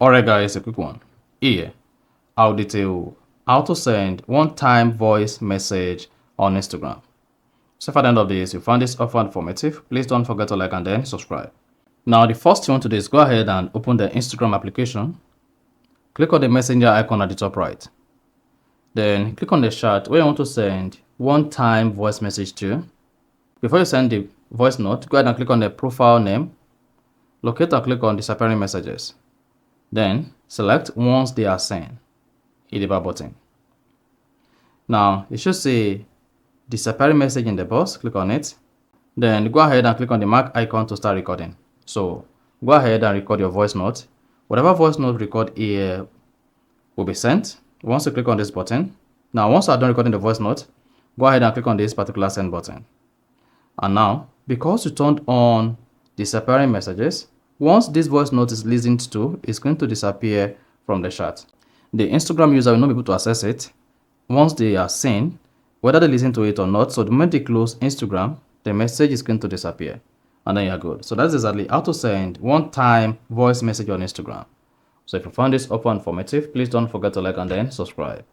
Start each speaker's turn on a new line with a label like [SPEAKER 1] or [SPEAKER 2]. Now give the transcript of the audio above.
[SPEAKER 1] Alright guys, a quick one. Here, I'll detail how to send one-time voice message on Instagram. So if at the end of this you found this offer informative, please don't forget to like and then subscribe. Now the first thing you want to do is go ahead and open the Instagram application. Click on the messenger icon at the top right. Then click on the chat where you want to send one-time voice message to. Before you send the voice note, go ahead and click on the profile name. Locate and click on disappearing messages. Then select once they are sent. Hit the bar button. Now it should say disappearing message in the box. Click on it. Then go ahead and click on the mark icon to start recording. So go ahead and record your voice note. Whatever voice note record here will be sent once you click on this button. Now once you are done recording the voice note, go ahead and click on this particular send button. And now because you turned on disappearing messages, once this voice note is listened to, it's going to disappear from the chat. The Instagram user will not be able to access it once they are seen, whether they listen to it or not. So the moment they close Instagram, the message is going to disappear and then you're good. So that's exactly how to send one-time voice message on Instagram. So if you found this offer informative, please don't forget to like and then subscribe.